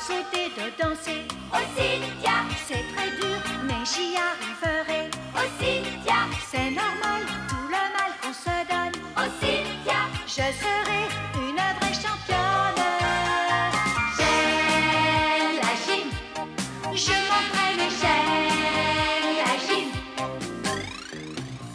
sauter, de danser. Oh Cynthia, C'est très dur, mais j'y arriverai. oh Cynthia, C'est normal, tout le mal qu'on se donne. oh Cynthia, Je serai une vraie championne. j'aime la gym, Je m'entraîne et j'aime la gym.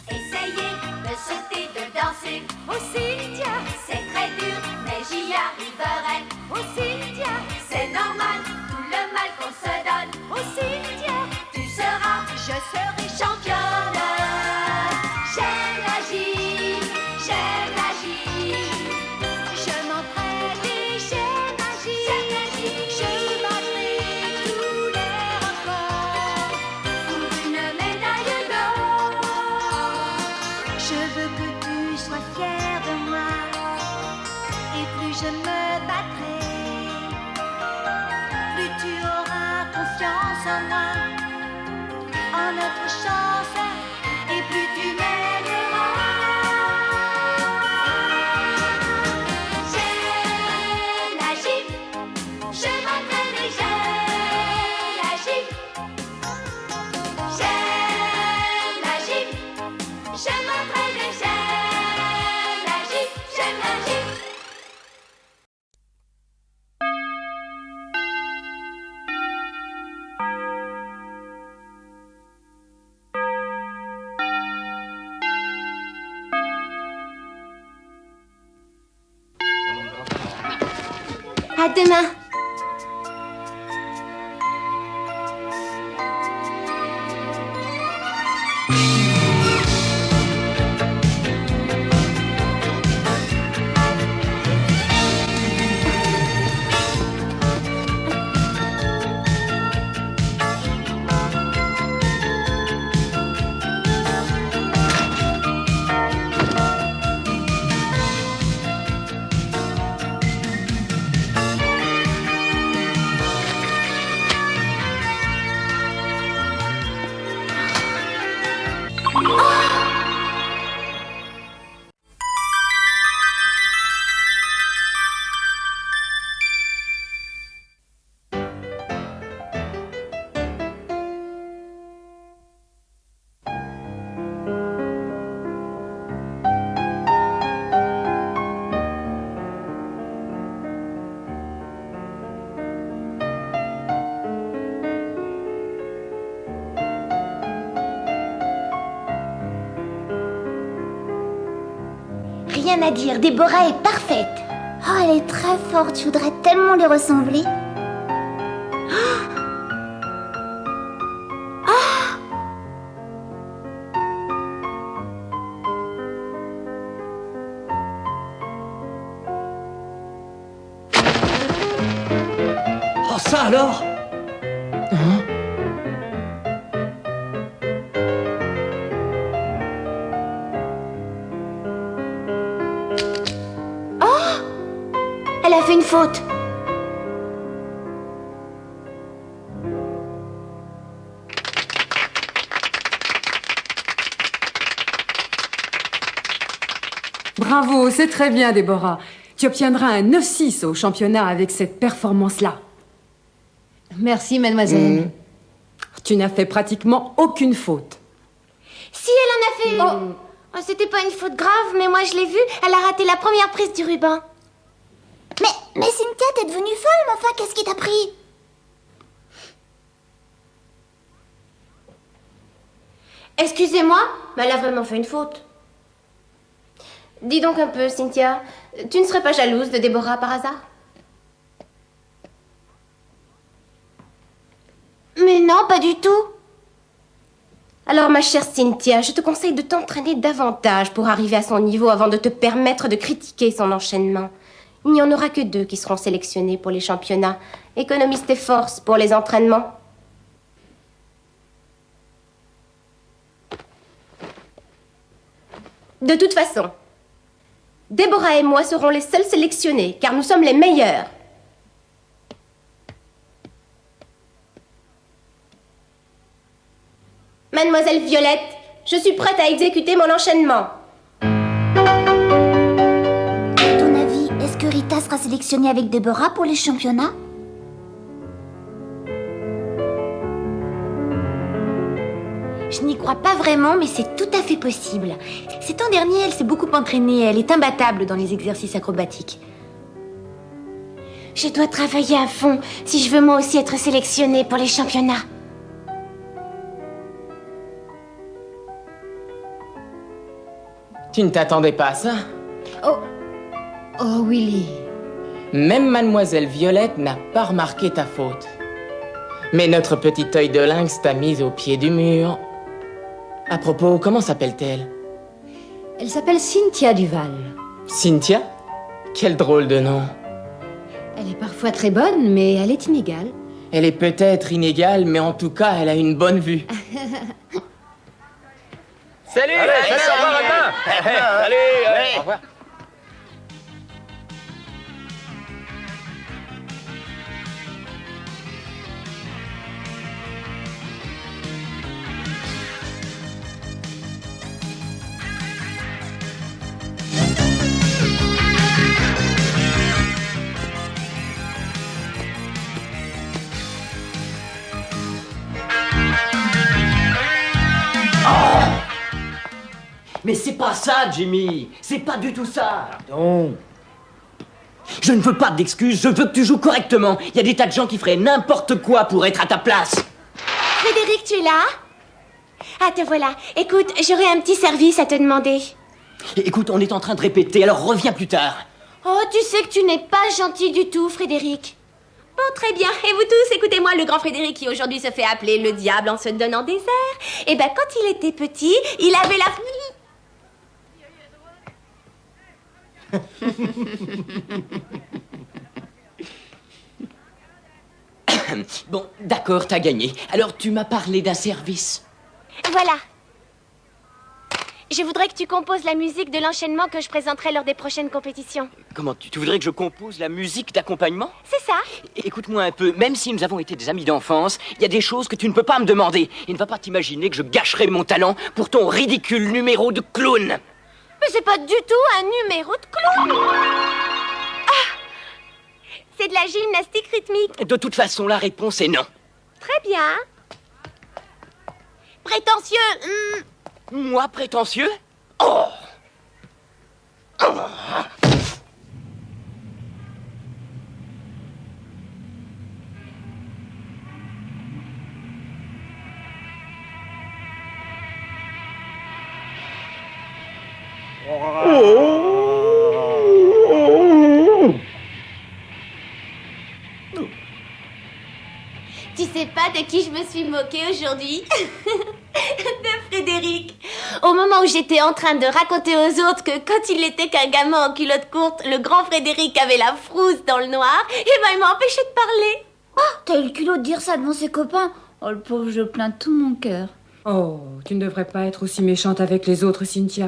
Essayez de sauter, de danser. Oh Cynthia, C'est très dur, mais j'y arriverai. oh Cynthia, C'est normal, tout le mal qu'on se donne. oh Cynthia, Tu seras je serai championne. J'aime la gym, j'aime la gym. Je m'entraîne et j'aime agir. Je battrai tous les records. Pour une médaille d'or. Je veux que tu sois fier de moi. Et plus je me battrai, plus tu auras confiance en moi, en notre chance, et plus tu m'aimeras. J'aime la gym, je m'entraîne et j'aime la gym. J'aime la gym, je m'entraîne et j'aime la gym. J'aime la gym. À demain. Rien à dire, Déborah est parfaite. Oh, elle est très forte, je voudrais tellement lui ressembler. Oh, ça alors? Elle a fait une faute. Bravo, c'est très bien, Déborah. Tu obtiendras un 9-6 au championnat avec cette performance-là. Merci, mademoiselle. Tu n'as fait pratiquement aucune faute. Si, elle en a fait une. Oh, c'était pas une faute grave, mais moi je l'ai vue. Elle a raté la première prise du ruban. Mais Cynthia, t'es devenue folle, mais enfin, qu'est-ce qui t'a pris? Excusez-moi, mais elle a vraiment fait une faute. Dis donc un peu, Cynthia, tu ne serais pas jalouse de Déborah par hasard? Mais non, pas du tout. Alors, ma chère Cynthia, je te conseille de t'entraîner davantage pour arriver à son niveau avant de te permettre de critiquer son enchaînement. Il n'y en aura que 2 qui seront sélectionnés pour les championnats. Économise tes forces pour les entraînements. De toute façon, Déborah et moi serons les seuls sélectionnés, car nous sommes les meilleurs. Mademoiselle Violette, je suis prête à exécuter mon enchaînement. À ton avis, est-ce que Rita sera sélectionnée avec Déborah pour les championnats? Je n'y crois pas vraiment, mais c'est tout à fait possible. Ces temps derniers, elle s'est beaucoup entraînée. Elle est imbattable dans les exercices acrobatiques. Je dois travailler à fond si je veux moi aussi être sélectionnée pour les championnats. Tu ne t'attendais pas à ça? Oh, Willy. Même Mademoiselle Violette n'a pas remarqué ta faute. Mais notre petit œil de lynx t'a mise au pied du mur. À propos, comment s'appelle-t-elle? Elle s'appelle Cynthia Duval. Cynthia? Quel drôle de nom. Elle est parfois très bonne, mais elle est inégale. Elle est peut-être inégale, mais en tout cas, elle a une bonne vue. Salut! Allez, salut, au revoir, Martin. Salut, au revoir. Mais c'est pas ça, Jimmy. C'est pas du tout ça. Pardon. Je ne veux pas d'excuses, je veux que tu joues correctement. Il y a des tas de gens qui feraient n'importe quoi pour être à ta place. Frédéric, tu es là? Ah, te voilà. Écoute, j'aurais un petit service à te demander. Écoute, on est en train de répéter, alors reviens plus tard. Oh, tu sais que tu n'es pas gentil du tout, Frédéric. Bon, très bien. Et vous tous, écoutez-moi, le grand Frédéric qui aujourd'hui se fait appeler le diable en se donnant des airs. Eh ben, quand il était petit, il avait la... Bon, d'accord, t'as gagné. Alors tu m'as parlé d'un service. Voilà. Je voudrais que tu composes la musique de l'enchaînement que je présenterai lors des prochaines compétitions. Comment, tu voudrais que je compose la musique d'accompagnement? C'est ça. Écoute-moi un peu, même si nous avons été des amis d'enfance, il y a des choses que tu ne peux pas me demander. Et ne va pas t'imaginer que je gâcherai mon talent pour ton ridicule numéro de clown. Mais c'est pas du tout un numéro de clown. Ah, c'est de la gymnastique rythmique. De toute façon, la réponse est non. Très bien. Prétentieux. Moi, prétentieux? Oh! Tu sais pas de qui je me suis moquée aujourd'hui? De Frédéric. Au moment où j'étais en train de raconter aux autres que quand il n'était qu'un gamin en culotte courte, le grand Frédéric avait la frousse dans le noir, et ben il m'a empêché de parler. Oh, t'as eu le culot de dire ça devant ses copains. Oh, le pauvre, je plains de tout mon cœur. Oh, tu ne devrais pas être aussi méchante avec les autres, Cynthia.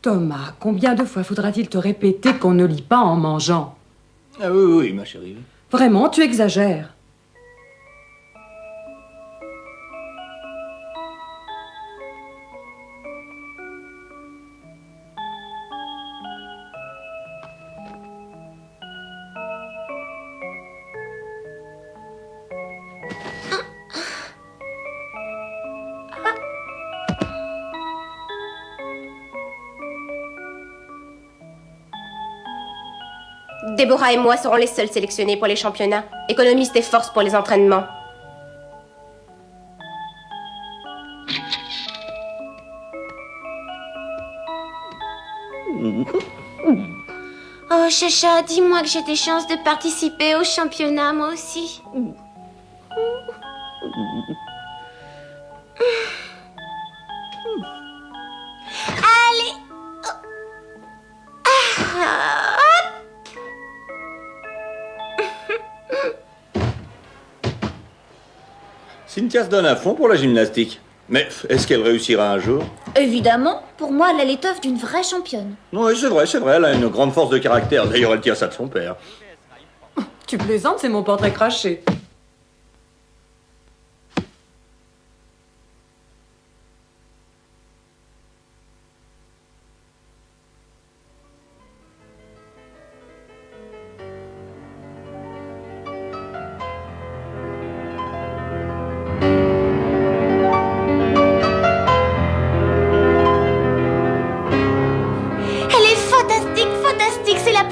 Thomas, combien de fois faudra-t-il te répéter qu'on ne lit pas en mangeant? Ah oui, oui, ma chérie. Vraiment, tu exagères. Déborah et moi serons les seuls sélectionnés pour les championnats. Économise tes forces pour les entraînements. Oh, Chacha, dis-moi que j'ai des chances de participer au championnat, moi aussi. Allez. Cynthia se donne à fond pour la gymnastique. Mais est-ce qu'elle réussira un jour? Évidemment, pour moi, elle a l'étoffe d'une vraie championne. Oui, c'est vrai, elle a une grande force de caractère. D'ailleurs, elle tire ça de son père. Tu plaisantes, c'est mon portrait craché.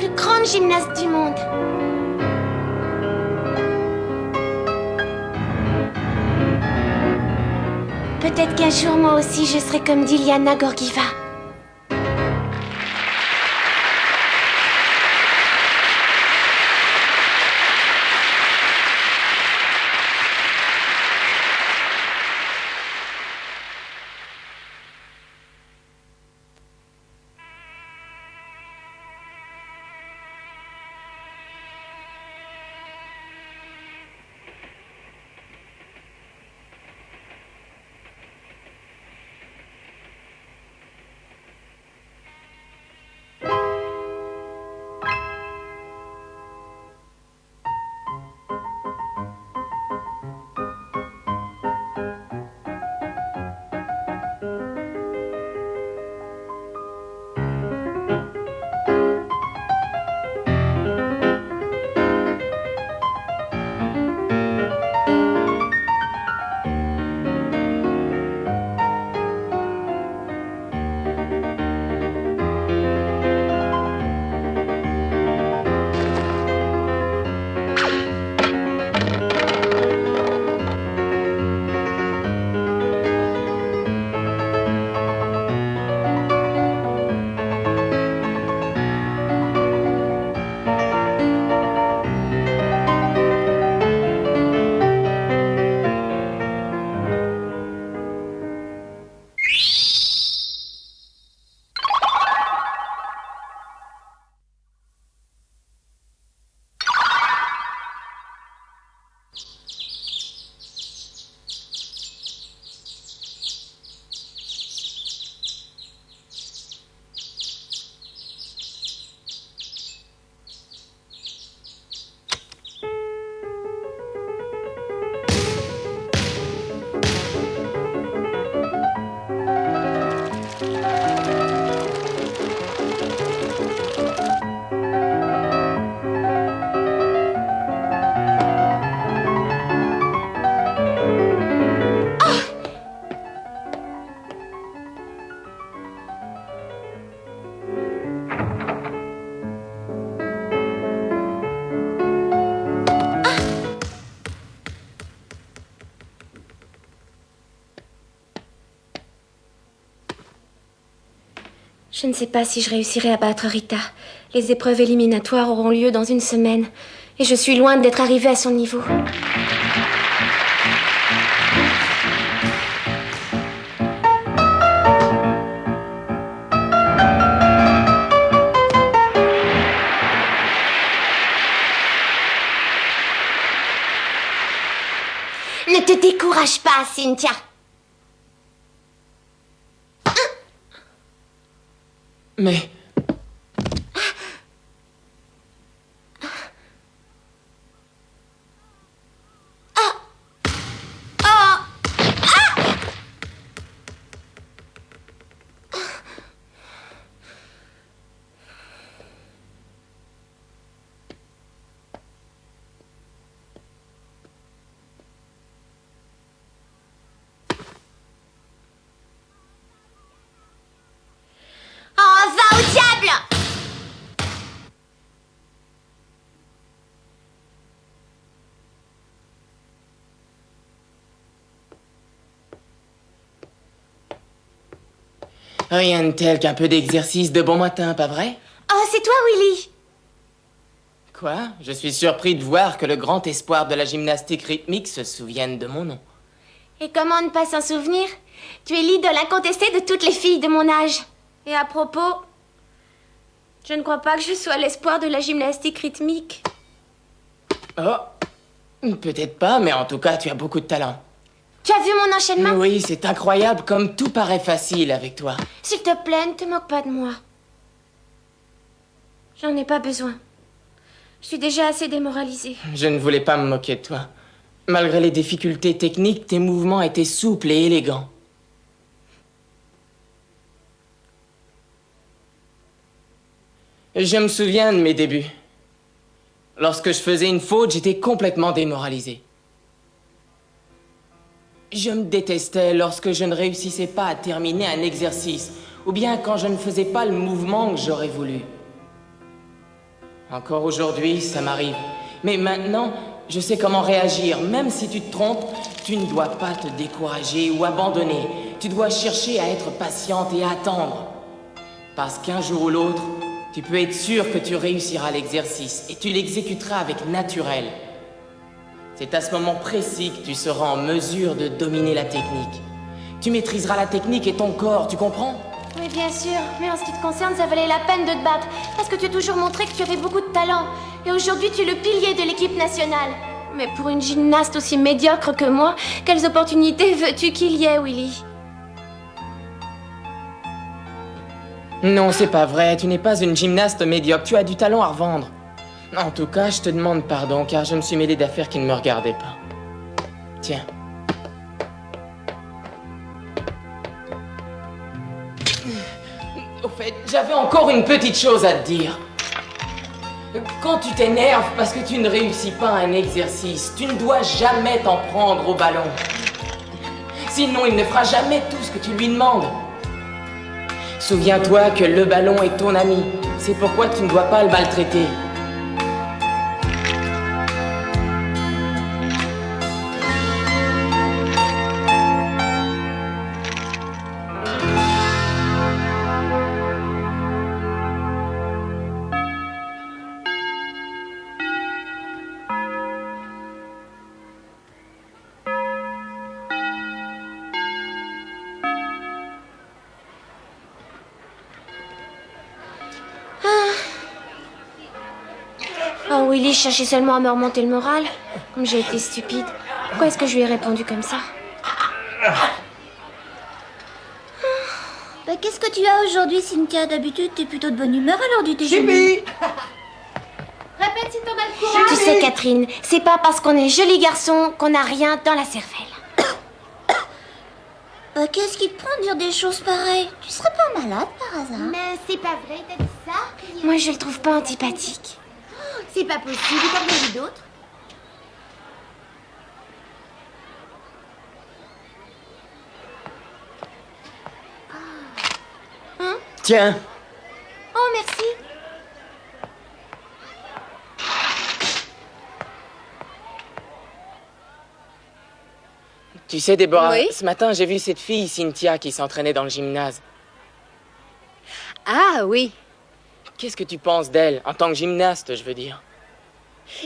plus grande gymnaste du monde. Peut-être qu'un jour, moi aussi, je serai comme Diliana Gorgieva. Je ne sais pas si je réussirai à battre Rita. Les épreuves éliminatoires auront lieu dans une semaine. Et je suis loin d'être arrivée à son niveau. Ne te décourage pas, Cynthia. Mais... Oh, va au diable! Rien de tel qu'un peu d'exercice de bon matin, pas vrai? Oh, c'est toi, Willy! Quoi? Je suis surpris de voir que le grand espoir de la gymnastique rythmique se souvienne de mon nom. Et comment ne pas s'en souvenir? Tu es l'idole incontestée de toutes les filles de mon âge. Et à propos, je ne crois pas que je sois l'espoir de la gymnastique rythmique. Oh, peut-être pas, mais en tout cas, tu as beaucoup de talent. Tu as vu mon enchaînement? Oui, c'est incroyable comme tout paraît facile avec toi. S'il te plaît, ne te moque pas de moi. J'en ai pas besoin. Je suis déjà assez démoralisée. Je ne voulais pas me moquer de toi. Malgré les difficultés techniques, tes mouvements étaient souples et élégants. Je me souviens de mes débuts. Lorsque je faisais une faute, j'étais complètement démoralisé. Je me détestais lorsque je ne réussissais pas à terminer un exercice, ou bien quand je ne faisais pas le mouvement que j'aurais voulu. Encore aujourd'hui, ça m'arrive. Mais maintenant, je sais comment réagir. Même si tu te trompes, tu ne dois pas te décourager ou abandonner. Tu dois chercher à être patiente et à attendre. Parce qu'un jour ou l'autre, tu peux être sûr que tu réussiras l'exercice et tu l'exécuteras avec naturel. C'est à ce moment précis que tu seras en mesure de dominer la technique. Tu maîtriseras la technique et ton corps, tu comprends? Oui, bien sûr, mais en ce qui te concerne, ça valait la peine de te battre. Parce que tu as toujours montré que tu avais beaucoup de talent. Et aujourd'hui, tu es le pilier de l'équipe nationale. Mais pour une gymnaste aussi médiocre que moi, quelles opportunités veux-tu qu'il y ait, Willy? Non, c'est pas vrai, tu n'es pas une gymnaste médiocre, tu as du talent à revendre. En tout cas, je te demande pardon, car je me suis mêlé d'affaires qui ne me regardaient pas. Tiens. Au fait, j'avais encore une petite chose à te dire. Quand tu t'énerves parce que tu ne réussis pas un exercice, tu ne dois jamais t'en prendre au ballon. Sinon, il ne fera jamais tout ce que tu lui demandes. Souviens-toi que le ballon est ton ami. C'est pourquoi tu ne dois pas le maltraiter. Oh, Willy, je cherchais seulement à me remonter le moral. Comme j'ai été stupide. Pourquoi est-ce que je lui ai répondu comme ça? Bah, qu'est-ce que tu as aujourd'hui, Cynthia? D'habitude, t'es plutôt de bonne humeur à l'heure du déjeuner. Jimmy! Répète si t'en as le courage. Tu sais, Catherine, c'est pas parce qu'on est joli garçon qu'on n'a rien dans la cervelle. Bah, qu'est-ce qui te prend de dire des choses pareilles? Tu serais pas malade par hasard? Mais c'est pas vrai, t'as dit ça? Moi, je le trouve pas antipathique. C'est pas possible, t'en as vu d'autres? Tiens, Oh, merci. Tu sais, Déborah, Oui? ce matin, j'ai vu cette fille, Cynthia, qui s'entraînait dans le gymnase. Ah oui. Qu'est-ce que tu penses d'elle, en tant que gymnaste, je veux dire?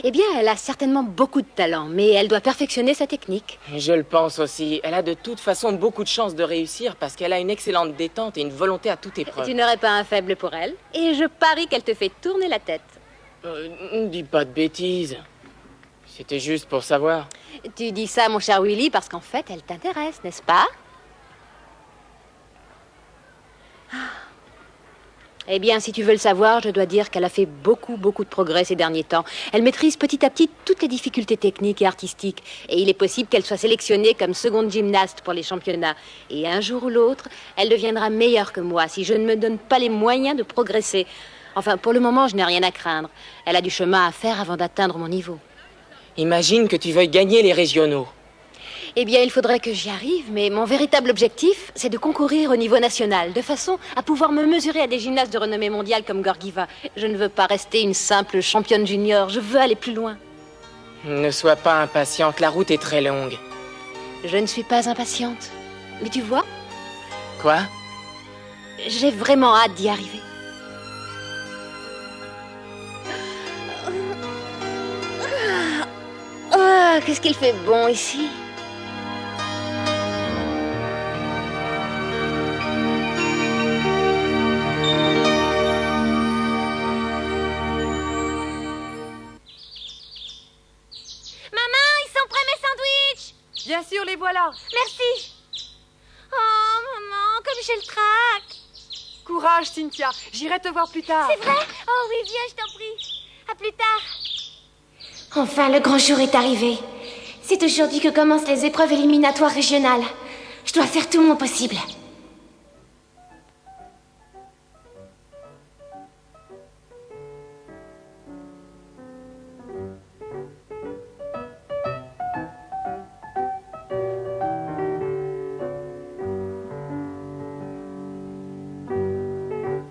Eh bien, elle a certainement beaucoup de talent, mais elle doit perfectionner sa technique. Je le pense aussi. Elle a de toute façon beaucoup de chances de réussir parce qu'elle a une excellente détente et une volonté à toute épreuve. Tu n'aurais pas un faible pour elle, et je parie qu'elle te fait tourner la tête. Dis pas de bêtises. C'était juste pour savoir. Tu dis ça, mon cher Willy, parce qu'en fait, elle t'intéresse, n'est-ce pas? Eh bien, si tu veux le savoir, je dois dire qu'elle a fait beaucoup de progrès ces derniers temps. Elle maîtrise petit à petit toutes les difficultés techniques et artistiques. Et il est possible qu'elle soit sélectionnée comme seconde gymnaste pour les championnats. Et un jour ou l'autre, elle deviendra meilleure que moi si je ne me donne pas les moyens de progresser. Enfin, pour le moment, je n'ai rien à craindre. Elle a du chemin à faire avant d'atteindre mon niveau. Imagine que tu veuilles gagner les régionaux. Eh bien, il faudrait que j'y arrive, mais mon véritable objectif, c'est de concourir au niveau national, de façon à pouvoir me mesurer à des gymnastes de renommée mondiale comme Gorgieva. Je ne veux pas rester une simple championne junior, je veux aller plus loin. Ne sois pas impatiente, la route est très longue. Je ne suis pas impatiente. Mais tu vois, Quoi? j'ai vraiment hâte d'y arriver. Oh, qu'est-ce qu'il fait bon ici. Maman, ils sont prêts mes sandwichs? Bien sûr, les voilà. Merci. Oh, maman, comme j'ai le trac. Courage, Cynthia. J'irai te voir plus tard. C'est vrai? Oh oui, viens, je t'en prie. À plus tard. Enfin, le grand jour est arrivé. C'est aujourd'hui que commencent les épreuves éliminatoires régionales. Je dois faire tout mon possible.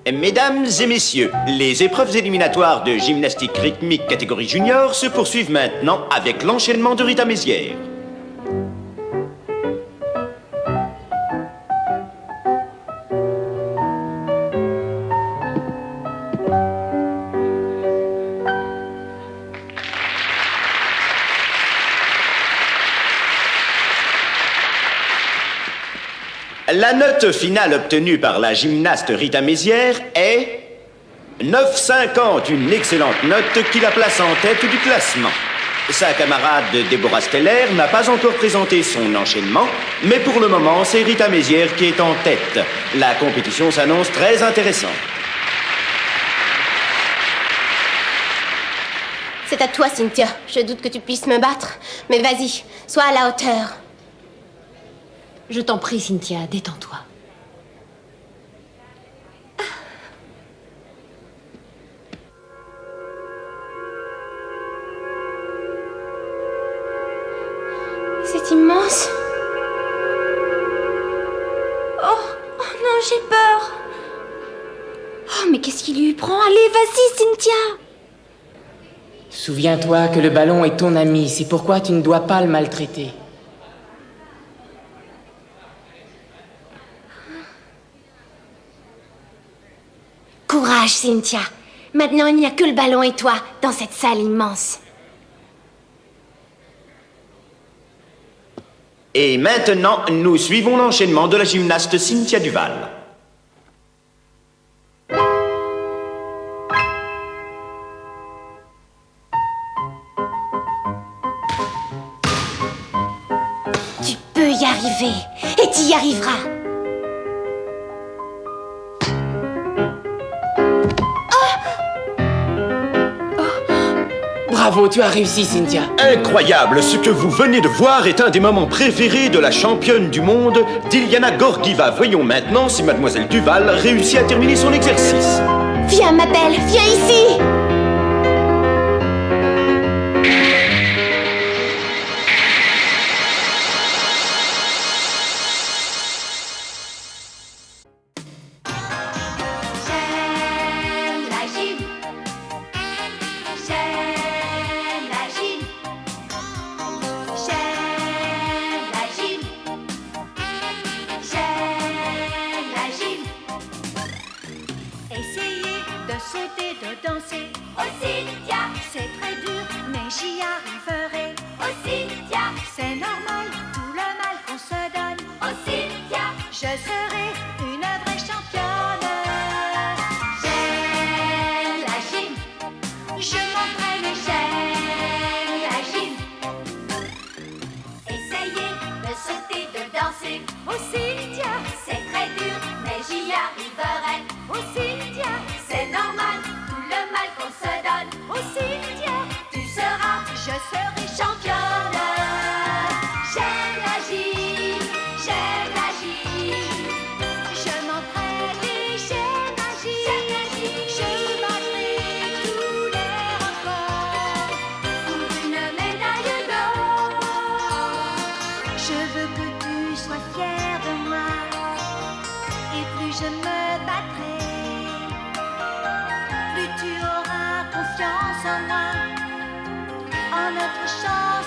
Eh Mesdames et messieurs, les épreuves éliminatoires de gymnastique rythmique catégorie junior se poursuivent maintenant avec l'enchaînement de Rita Mézières. La note finale obtenue par la gymnaste Rita Mézières est 9,50, une excellente note qui la place en tête du classement. Sa camarade Déborah Steller n'a pas encore présenté son enchaînement, mais pour le moment, c'est Rita Mézières qui est en tête. La compétition s'annonce très intéressante. C'est à toi, Cynthia. Je doute que tu puisses me battre. Mais vas-y, sois à la hauteur. Je t'en prie, Cynthia, détends-toi. C'est immense. Oh non, j'ai peur. Oh, mais qu'est-ce qui lui prend? Allez, vas-y, Cynthia. Souviens-toi que le ballon est ton ami, c'est pourquoi tu ne dois pas le maltraiter. Courage, Cynthia. Maintenant, il n'y a que le ballon et toi dans cette salle immense. Et maintenant, nous suivons l'enchaînement de la gymnaste Cynthia Duval. Tu peux y arriver. Et tu y arriveras. Bravo, tu as réussi, Cynthia. Incroyable, ce que vous venez de voir est un des moments préférés de la championne du monde, Dilyana Gorgieva. Voyons maintenant si Mademoiselle Duval réussit à terminer son exercice. Viens, ma belle, viens ici. J'aime la gym. J'aime la gym. J'aime la gym. J'aime la gym. Essayez de sauter, de danser. Oh Cynthia, c'est très dur, mais j'y arriverai. Oh Cynthia, c'est normal, tout le mal qu'on se donne. Oh Cynthia, je serai une vraie championne. J'aime la gym, je m'entraîne, j'aime la gym. Essayez de sauter, de danser. Oh Cynthia, c'est très dur, mais j'y arriverai. Oh Cynthia, c'est normal, tout le mal qu'on se donne. Oh Cynthia, tu seras, je serai championne. J'aime la gym, j'aime la gym. Je m'entraîne et j'aime la gym. Je battrai tous les records pour une médaille d'or. Je veux que tu sois fier de moi. Et plus je me battrai, plus tu auras confiance en moi, en notre chance.